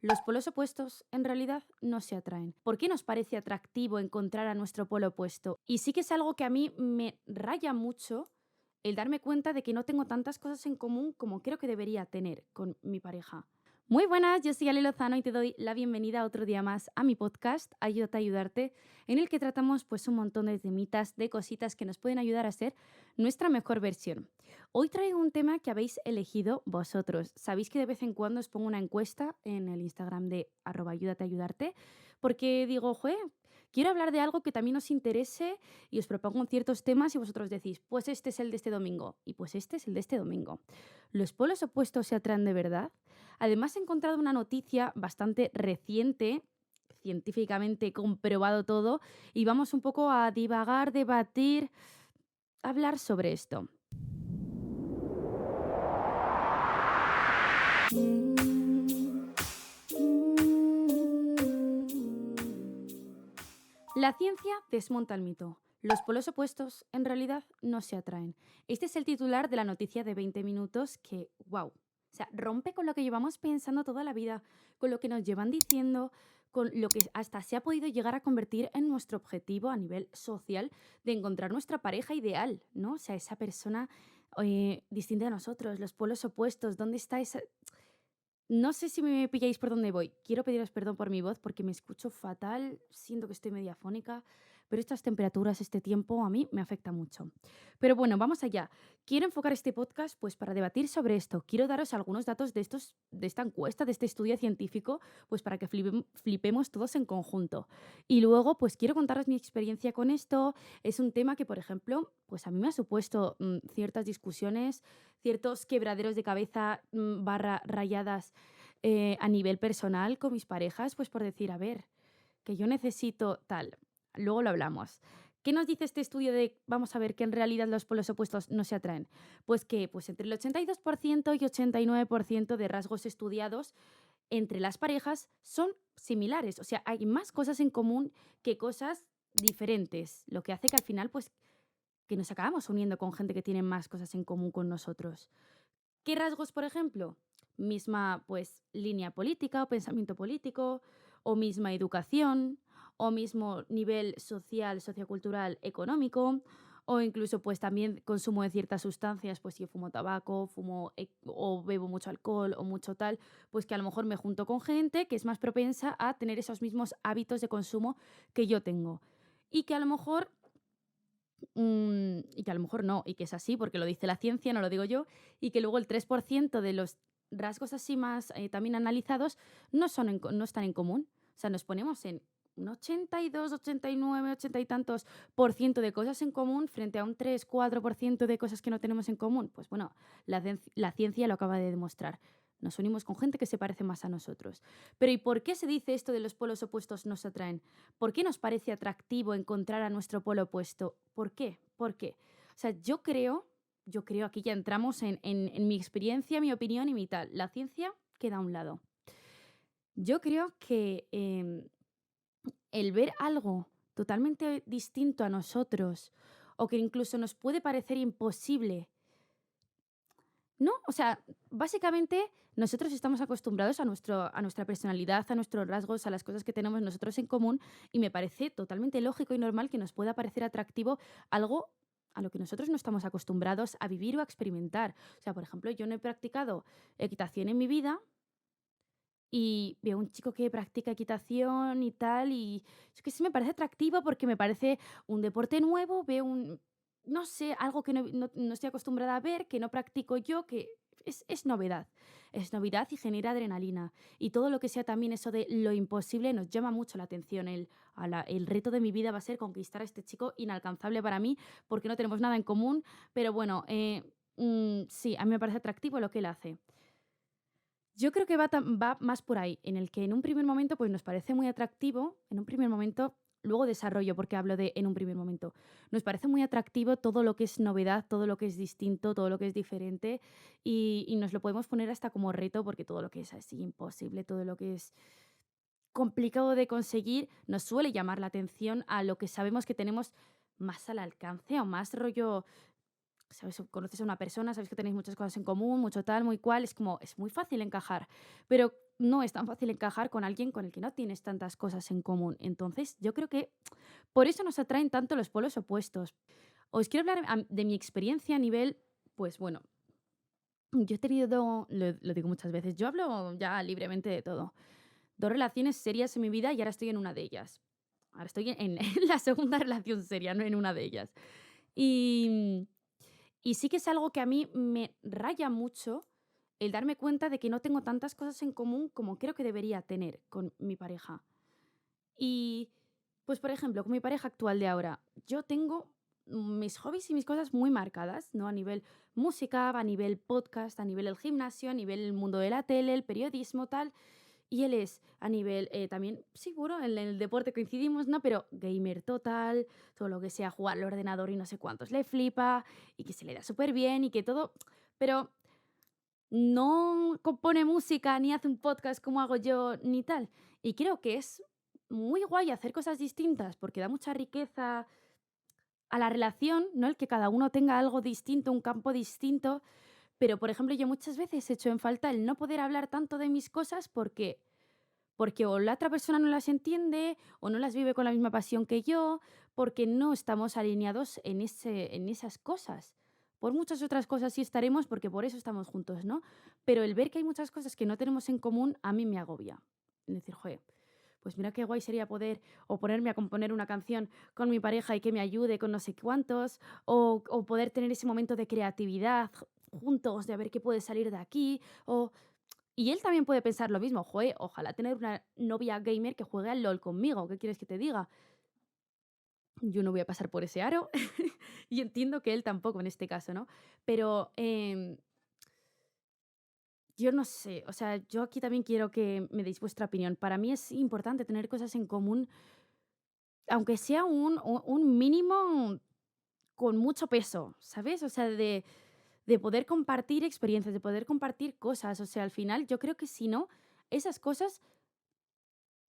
Los polos opuestos en realidad no se atraen. ¿Por qué nos parece atractivo encontrar a nuestro polo opuesto? Y sí que es algo que a mí me raya mucho el darme cuenta de que no tengo tantas cosas en común como creo que debería tener con mi pareja. Muy buenas, yo soy Ale Lozano y te doy la bienvenida otro día más a mi podcast Ayúdate a ayudarte, en el que tratamos pues un montón de temitas, de cositas que nos pueden ayudar a ser nuestra mejor versión. Hoy traigo un tema que habéis elegido vosotros. Sabéis que de vez en cuando os pongo una encuesta en el Instagram de @ayúdate a ayudarte, porque digo, joder, quiero hablar de algo que también os interese y os propongo ciertos temas y vosotros decís, pues este es el de este domingo y pues este es el de este domingo. ¿Los polos opuestos se atraen de verdad? Además, he encontrado una noticia bastante reciente, científicamente comprobado todo, y vamos un poco a divagar, debatir, hablar sobre esto. La ciencia desmonta el mito. Los polos opuestos en realidad no se atraen. Este es el titular de la noticia de 20 minutos que, wow, o sea, rompe con lo que llevamos pensando toda la vida, con lo que nos llevan diciendo, con lo que hasta se ha podido llegar a convertir en nuestro objetivo a nivel social de encontrar nuestra pareja ideal, ¿no? O sea, esa persona distinta de nosotros, los polos opuestos, ¿dónde está esa? No sé si me pilláis por dónde voy. Quiero pediros perdón por mi voz porque me escucho fatal, siento que estoy media afónica, pero estas temperaturas, este tiempo, a mí me afecta mucho. Pero bueno, vamos allá. Quiero enfocar este podcast pues para debatir sobre esto. Quiero daros algunos datos de esta encuesta, de este estudio científico, pues para que flipemos todos en conjunto. Y luego, pues quiero contaros mi experiencia con esto. Es un tema que, por ejemplo, pues a mí me ha supuesto ciertas discusiones, ciertos quebraderos de cabeza barra rayadas a nivel personal con mis parejas, pues por decir, a ver, que yo necesito tal. Luego lo hablamos. ¿Qué nos dice este estudio de, vamos a ver, que en realidad los polos opuestos no se atraen? Pues que pues entre el 82% y 89% de rasgos estudiados entre las parejas son similares. O sea, hay más cosas en común que cosas diferentes, lo que hace que al final pues que nos acabamos uniendo con gente que tiene más cosas en común con nosotros. ¿Qué rasgos, por ejemplo? Misma, pues, línea política o pensamiento político, o misma educación, o mismo nivel social, sociocultural, económico, o incluso, pues, también consumo de ciertas sustancias, pues, si yo fumo tabaco, fumo o bebo mucho alcohol o mucho tal, pues que a lo mejor me junto con gente que es más propensa a tener esos mismos hábitos de consumo que yo tengo. Y que a lo mejor y que a lo mejor no, y que es así porque lo dice la ciencia, no lo digo yo, y que luego el 3% de los rasgos así más también analizados no están en común. O sea, nos ponemos en un 82, 89, 80 y tantos por ciento de cosas en común frente a un 3, 4% de cosas que no tenemos en común. Pues bueno, la ciencia lo acaba de demostrar. Nos unimos con gente que se parece más a nosotros. Pero ¿y por qué se dice esto de los polos opuestos nos atraen? ¿Por qué nos parece atractivo encontrar a nuestro polo opuesto? ¿Por qué? ¿Por qué? O sea, yo creo, aquí ya entramos en mi experiencia, mi opinión y mi tal. La ciencia queda a un lado. Yo creo que el ver algo totalmente distinto a nosotros o que incluso nos puede parecer imposible, ¿no? O sea, básicamente nosotros estamos acostumbrados a nuestra personalidad, a nuestros rasgos, a las cosas que tenemos nosotros en común y me parece totalmente lógico y normal que nos pueda parecer atractivo algo a lo que nosotros no estamos acostumbrados a vivir o a experimentar. O sea, por ejemplo, yo no he practicado equitación en mi vida y veo un chico que practica equitación y tal, y es que sí me parece atractivo porque me parece un deporte nuevo, veo no sé, algo que no estoy acostumbrada a ver, que no practico yo, que es novedad. Es novedad y genera adrenalina. Y todo lo que sea también eso de lo imposible nos llama mucho la atención. El reto de mi vida va a ser conquistar a este chico inalcanzable para mí porque no tenemos nada en común, pero bueno, sí, a mí me parece atractivo lo que él hace. Yo creo que va más por ahí, en el que en un primer momento, pues, nos parece muy atractivo, en un primer momento, luego desarrollo, porque hablo de en un primer momento. Nos parece muy atractivo todo lo que es novedad, todo lo que es distinto, todo lo que es diferente, y nos lo podemos poner hasta como reto, porque todo lo que es así imposible, todo lo que es complicado de conseguir, nos suele llamar la atención a lo que sabemos que tenemos más al alcance, o más rollo. ¿Sabes? Conoces a una persona, sabes que tenéis muchas cosas en común, mucho tal, muy cual, es como, es muy fácil encajar. Pero no es tan fácil encajar con alguien con el que no tienes tantas cosas en común. Entonces, yo creo que por eso nos atraen tanto los polos opuestos. Os quiero hablar de mi experiencia a nivel, pues bueno, yo he tenido, lo digo muchas veces, yo hablo ya libremente de todo. Dos relaciones serias en mi vida y ahora estoy en una de ellas. Ahora estoy en la segunda relación seria, no en una de ellas. Y, y sí que es algo que a mí me raya mucho el darme cuenta de que no tengo tantas cosas en común como creo que debería tener con mi pareja. Y, pues, por ejemplo, con mi pareja actual de ahora, yo tengo mis hobbies y mis cosas muy marcadas, ¿no? A nivel música, a nivel podcast, a nivel el gimnasio, a nivel el mundo de la tele, el periodismo, tal. Y él es a nivel también, sí, bueno, en el deporte coincidimos, ¿no? Pero gamer total, todo lo que sea jugar al ordenador y no sé cuántos le flipa, y que se le da súper bien y que todo. Pero no compone música, ni hace un podcast como hago yo, ni tal. Y creo que es muy guay hacer cosas distintas porque da mucha riqueza a la relación, ¿no? El que cada uno tenga algo distinto, un campo distinto. Pero, por ejemplo, yo muchas veces he hecho en falta el no poder hablar tanto de mis cosas porque o la otra persona no las entiende o no las vive con la misma pasión que yo, porque no estamos alineados en esas cosas. Por muchas otras cosas sí estaremos porque por eso estamos juntos, ¿no? Pero el ver que hay muchas cosas que no tenemos en común a mí me agobia. Es decir, joder, pues mira qué guay sería poder o ponerme a componer una canción con mi pareja y que me ayude con no sé cuántos, o poder tener ese momento de creatividad juntos, de a ver qué puede salir de aquí, o y él también puede pensar lo mismo, joe, ojalá tener una novia gamer que juegue al LOL conmigo, ¿qué quieres que te diga? Yo no voy a pasar por ese aro y entiendo que él tampoco en este caso, ¿no? Pero yo no sé, o sea, yo aquí también quiero que me deis vuestra opinión. Para mí es importante tener cosas en común, aunque sea un mínimo con mucho peso, ¿sabes? O sea, de poder compartir experiencias, de poder compartir cosas. O sea, al final yo creo que si no, esas cosas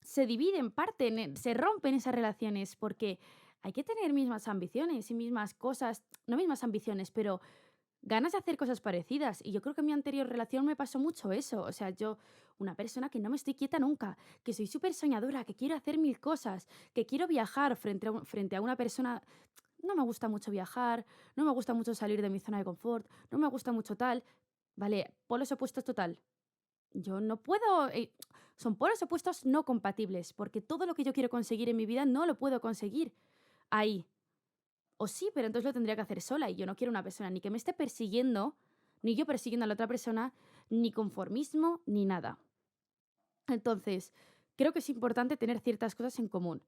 se dividen, parten, se rompen esas relaciones, porque hay que tener mismas ambiciones y mismas cosas, no mismas ambiciones, pero ganas de hacer cosas parecidas. Y yo creo que en mi anterior relación me pasó mucho eso. O sea, yo, una persona que no me estoy quieta nunca, que soy súper soñadora, que quiero hacer mil cosas, que quiero viajar frente a una persona. No me gusta mucho viajar, no me gusta mucho salir de mi zona de confort, no me gusta mucho tal. Vale, polos opuestos total. Yo no puedo, son polos opuestos no compatibles, porque todo lo que yo quiero conseguir en mi vida no lo puedo conseguir ahí. O sí, pero entonces lo tendría que hacer sola y yo no quiero una persona ni que me esté persiguiendo, ni yo persiguiendo a la otra persona, ni conformismo, ni nada. Entonces, creo que es importante tener ciertas cosas en común.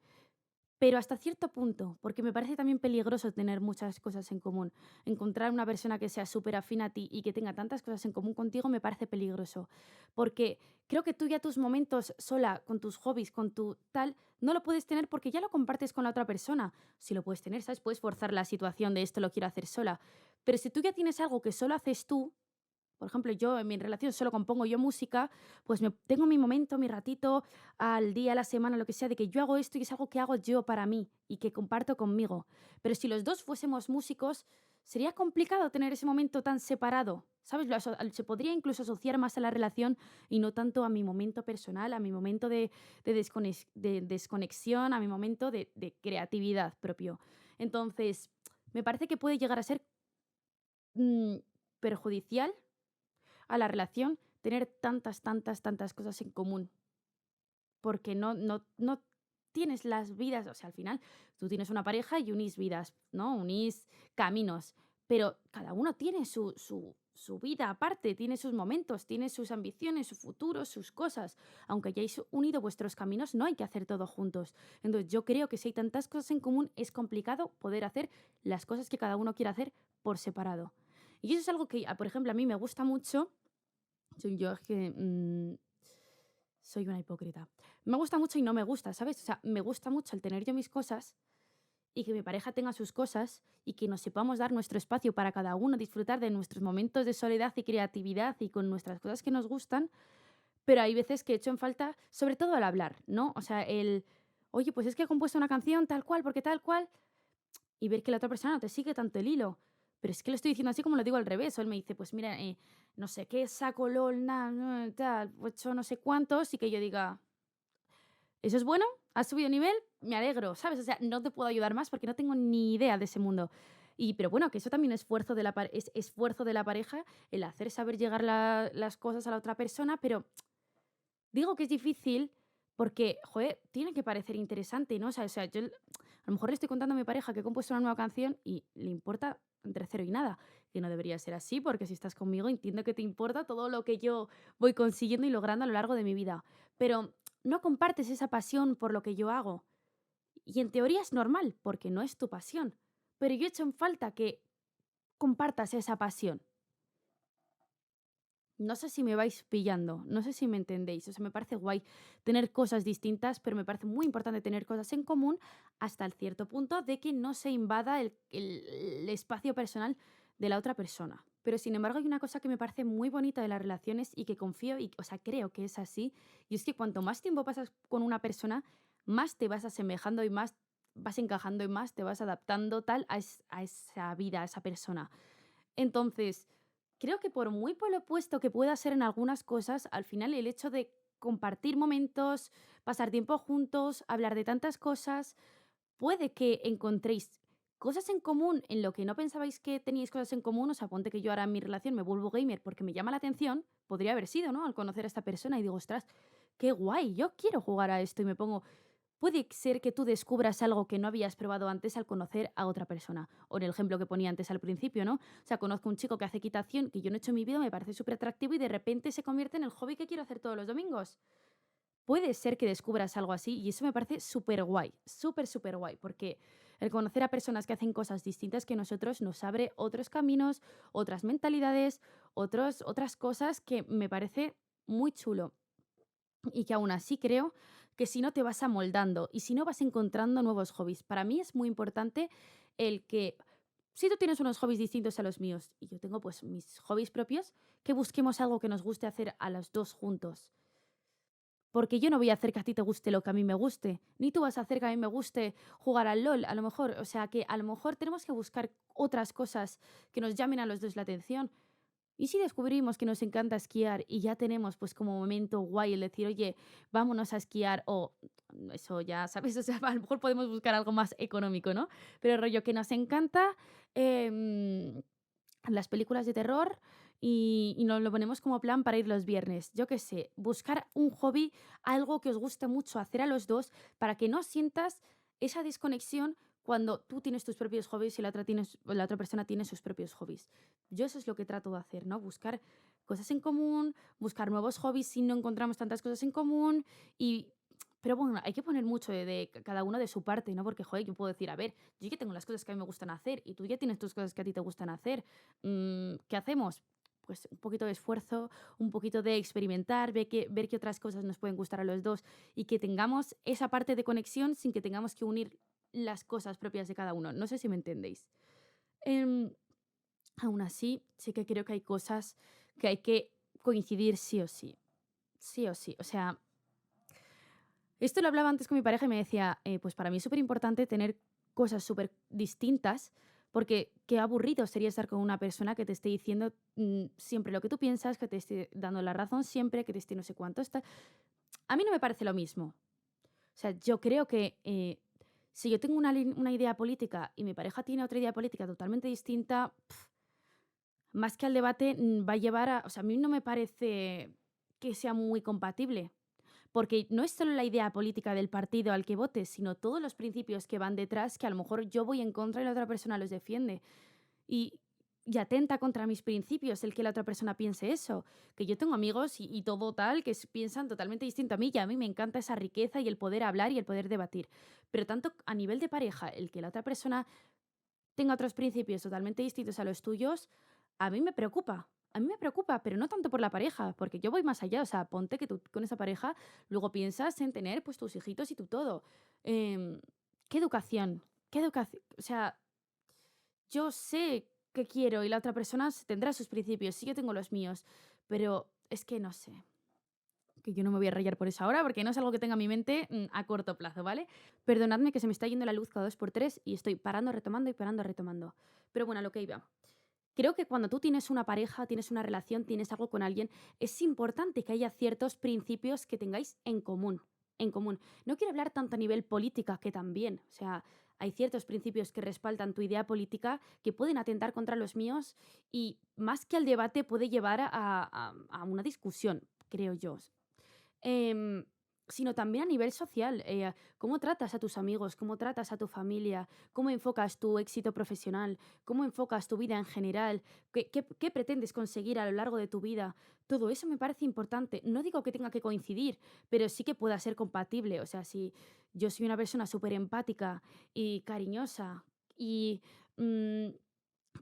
Pero hasta cierto punto, porque me parece también peligroso tener muchas cosas en común. Encontrar una persona que sea súper afín a ti y que tenga tantas cosas en común contigo me parece peligroso. Porque creo que tú ya tus momentos sola, con tus hobbies, con tu tal, no lo puedes tener porque ya lo compartes con la otra persona. Si lo puedes tener, ¿sabes? Puedes forzar la situación de esto lo quiero hacer sola. Pero si tú ya tienes algo que solo haces tú, por ejemplo, yo en mi relación solo compongo yo música, pues tengo mi momento, mi ratito al día, a la semana, lo que sea, de que yo hago esto y es algo que hago yo para mí y que comparto conmigo. Pero si los dos fuésemos músicos, sería complicado tener ese momento tan separado. ¿Sabes? Se podría incluso asociar más a la relación y no tanto a mi momento personal, a mi momento de desconexión, a mi momento de creatividad propio. Entonces, me parece que puede llegar a ser mm, perjudicial a la relación tener tantas, tantas, tantas cosas en común, porque no tienes las vidas, o sea, al final tú tienes una pareja y unís vidas, ¿no? Unís caminos, pero cada uno tiene su vida aparte, tiene sus momentos, tiene sus ambiciones, su futuro, sus cosas. Aunque hayáis unido vuestros caminos, no hay que hacer todo juntos. Entonces yo creo que si hay tantas cosas en común, es complicado poder hacer las cosas que cada uno quiere hacer por separado. Y eso es algo que, por ejemplo, a mí me gusta mucho. Yo es que soy una hipócrita. Me gusta mucho y no me gusta, ¿sabes? O sea, me gusta mucho el tener yo mis cosas y que mi pareja tenga sus cosas y que nos sepamos dar nuestro espacio para cada uno, disfrutar de nuestros momentos de soledad y creatividad y con nuestras cosas que nos gustan, pero hay veces que he hecho en falta, sobre todo al hablar, ¿no? O sea, oye, pues es que he compuesto una canción tal cual, porque tal cual, y ver que la otra persona no te sigue tanto el hilo. Pero es que lo estoy diciendo así como lo digo al revés. O él me dice, pues mira, no sé qué, saco LOL, tal, pues yo no sé cuántos, y que yo diga, ¿eso es bueno? ¿Has subido nivel? Me alegro, ¿sabes? O sea, no te puedo ayudar más porque no tengo ni idea de ese mundo. Pero bueno, que eso también es esfuerzo de es esfuerzo de la pareja, el hacer saber llegar las cosas a la otra persona, pero digo que es difícil porque, joder, tiene que parecer interesante, ¿no? O sea, yo a lo mejor le estoy contando a mi pareja que he compuesto una nueva canción y le importa entre cero y nada, que no debería ser así, porque si estás conmigo entiendo que te importa todo lo que yo voy consiguiendo y logrando a lo largo de mi vida, pero no compartes esa pasión por lo que yo hago. Y en teoría es normal, porque no es tu pasión, pero yo echo en falta que compartas esa pasión. No sé si me vais pillando, no sé si me entendéis. O sea, me parece guay tener cosas distintas, pero me parece muy importante tener cosas en común hasta el cierto punto de que no se invada el espacio personal de la otra persona. Pero sin embargo, hay una cosa que me parece muy bonita de las relaciones y que confío y, o sea, creo que es así. Y es que cuanto más tiempo pasas con una persona, más te vas asemejando y más vas encajando y más te vas adaptando tal a esa vida, a esa persona. Entonces, creo que por muy por lo opuesto que pueda ser en algunas cosas, al final el hecho de compartir momentos, pasar tiempo juntos, hablar de tantas cosas, puede que encontréis cosas en común en lo que no pensabais que teníais cosas en común. O sea, ponte que yo ahora en mi relación me vuelvo gamer porque me llama la atención, podría haber sido, ¿no? Al conocer a esta persona y digo, ostras, qué guay, yo quiero jugar a esto y me pongo. Puede ser que tú descubras algo que no habías probado antes al conocer a otra persona. O en el ejemplo que ponía antes al principio, ¿no? O sea, conozco a un chico que hace equitación que yo no he hecho en mi vida, me parece súper atractivo y de repente se convierte en el hobby que quiero hacer todos los domingos. Puede ser que descubras algo así y eso me parece súper guay, súper, súper guay, porque el conocer a personas que hacen cosas distintas que nosotros nos abre otros caminos, otras mentalidades, otras cosas que me parece muy chulo y que aún así creo que si no te vas amoldando y si no vas encontrando nuevos hobbies. Para mí es muy importante el que si tú tienes unos hobbies distintos a los míos y yo tengo pues mis hobbies propios, que busquemos algo que nos guste hacer a los dos juntos. Porque yo no voy a hacer que a ti te guste lo que a mí me guste, ni tú vas a hacer que a mí me guste jugar al LOL, a lo mejor. O sea que a lo mejor tenemos que buscar otras cosas que nos llamen a los dos la atención. ¿Y si descubrimos que nos encanta esquiar y ya tenemos pues como momento guay el decir, oye, vámonos a esquiar o eso ya, ¿sabes? O sea, a lo mejor podemos buscar algo más económico, ¿no? Pero el rollo que nos encanta em, las películas de terror y nos lo ponemos como plan para ir los viernes. Yo qué sé, buscar un hobby, algo que os guste mucho hacer a los dos para que no sientas esa desconexión cuando tú tienes tus propios hobbies y la otra persona tiene sus propios hobbies. Yo eso es lo que trato de hacer, ¿no? Buscar cosas en común, buscar nuevos hobbies si no encontramos tantas cosas en común y... Pero bueno, hay que poner mucho de cada uno de su parte, ¿no? Porque, joder, yo puedo decir, a ver, yo ya tengo las cosas que a mí me gustan hacer y tú ya tienes tus cosas que a ti te gustan hacer. ¿Qué hacemos? Pues un poquito de esfuerzo, un poquito de experimentar, ver qué otras cosas nos pueden gustar a los dos y que tengamos esa parte de conexión sin que tengamos que unir las cosas propias de cada uno. No sé si me entendéis. Em, Aún así, sí que creo que hay cosas que hay que coincidir sí o sí. Sí o sí. O sea, esto lo hablaba antes con mi pareja y me decía, pues para mí es súper importante tener cosas súper distintas, porque qué aburrido sería estar con una persona que te esté diciendo siempre lo que tú piensas, que te esté dando la razón siempre, que te esté no sé cuánto. A mí no me parece lo mismo. O sea, yo creo que si yo tengo una idea política y mi pareja tiene otra idea política totalmente distinta, más que al debate va a llevar a... O sea, a mí no me parece que sea muy compatible. Porque no es solo la idea política del partido al que votes, sino todos los principios que van detrás que a lo mejor yo voy en contra y la otra persona los defiende. Y, y atenta contra mis principios el que la otra persona piense eso. Que yo tengo amigos y todo tal que piensan totalmente distinto a mí y a mí me encanta esa riqueza y el poder hablar y el poder debatir. Pero tanto a nivel de pareja, el que la otra persona tenga otros principios totalmente distintos a los tuyos, a mí me preocupa. A mí me preocupa, pero no tanto por la pareja, porque yo voy más allá. O sea, ponte que tú con esa pareja luego piensas en tener pues tus hijitos y tu todo. Em, ¿Qué educación? ¿Qué educación? O sea, yo sé que quiero y la otra persona tendrá sus principios, sí, yo tengo los míos, pero es que no sé. que yo no me voy a rayar por eso ahora, porque no es algo que tenga en mi mente a corto plazo, ¿vale? Perdonadme que se me está yendo la luz cada 2 por 3 y estoy parando, retomando y parando, retomando. Pero bueno, a lo que iba. Creo que cuando tú tienes una pareja, tienes una relación, tienes algo con alguien, es importante que haya ciertos principios que tengáis en común. En común. No quiero hablar tanto a nivel política, que también. O sea, hay ciertos principios que respaldan tu idea política que pueden atentar contra los míos y más que al debate puede llevar a una discusión, creo yo. Em, Sino también a nivel social. ¿Cómo tratas a tus amigos? ¿Cómo tratas a tu familia? ¿Cómo enfocas tu éxito profesional? ¿Cómo enfocas tu vida en general? ¿Qué pretendes conseguir a lo largo de tu vida? Todo eso me parece importante. No digo que tenga que coincidir, pero sí que pueda ser compatible. O sea, si yo soy una persona súper empática y cariñosa y mm,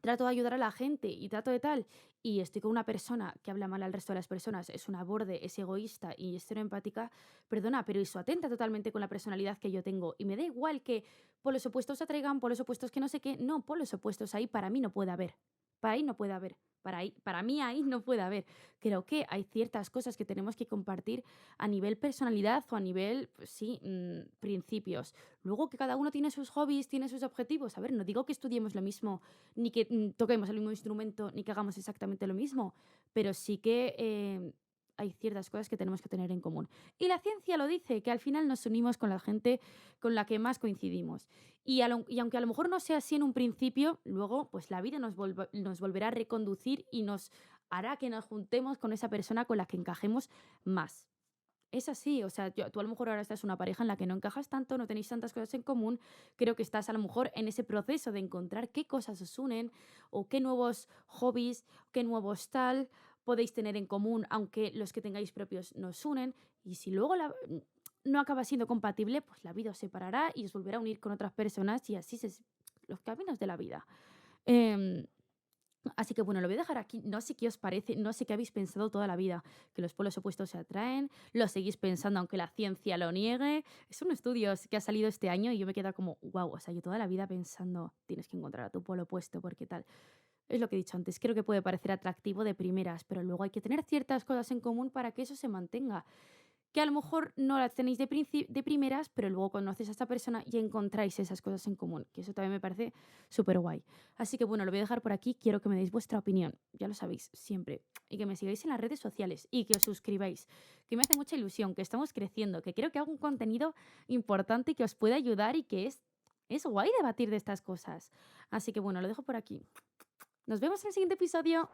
trato de ayudar a la gente y trato de tal, y estoy con una persona que habla mal al resto de las personas, es una borde, es egoísta y es cero empática, perdona, pero eso atenta totalmente con la personalidad que yo tengo. Y me da igual que polos opuestos se atraigan, polos opuestos que no sé qué, no, polos opuestos ahí para mí no puede haber. Para ahí no puede haber. Para mí ahí no puede haber. Creo que hay ciertas cosas que tenemos que compartir a nivel personalidad o a nivel, pues sí, principios. Luego que cada uno tiene sus hobbies, tiene sus objetivos. A ver, no digo que estudiemos lo mismo ni que toquemos el mismo instrumento, ni que hagamos exactamente lo mismo, pero sí que hay ciertas cosas que tenemos que tener en común. Y la ciencia lo dice, que al final nos unimos con la gente con la que más coincidimos. Y aunque a lo mejor no sea así en un principio, luego pues la vida nos volverá a reconducir y nos hará que nos juntemos con esa persona con la que encajemos más. Es así, o sea, tú a lo mejor ahora estás en una pareja en la que no encajas tanto, no tenéis tantas cosas en común, creo que estás a lo mejor en ese proceso de encontrar qué cosas os unen o qué nuevos hobbies, qué nuevos tal podéis tener en común, aunque los que tengáis propios nos unen, y si luego no acaba siendo compatible, pues la vida os separará y os volverá a unir con otras personas y así los caminos de la vida. Em, Así que bueno, lo voy a dejar aquí. No sé qué os parece, no sé qué habéis pensado toda la vida, que los polos opuestos se atraen, lo seguís pensando aunque la ciencia lo niegue. Es un estudio que ha salido este año y yo me quedo como, wow, o sea, yo toda la vida pensando, tienes que encontrar a tu polo opuesto porque tal. Es lo que he dicho antes, creo que puede parecer atractivo de primeras, pero luego hay que tener ciertas cosas en común para que eso se mantenga que a lo mejor no las tenéis de primeras, pero luego conoces a esta persona y encontráis esas cosas en común, que eso también me parece súper guay. Así que bueno, lo voy a dejar por aquí, quiero que me deis vuestra opinión, ya lo sabéis, siempre, y que me sigáis en las redes sociales y que os suscribáis, que me hace mucha ilusión, que estamos creciendo, que creo que hago un contenido importante que os puede ayudar y que es guay debatir de estas cosas. Así que bueno, lo dejo por aquí. Nos vemos en el siguiente episodio.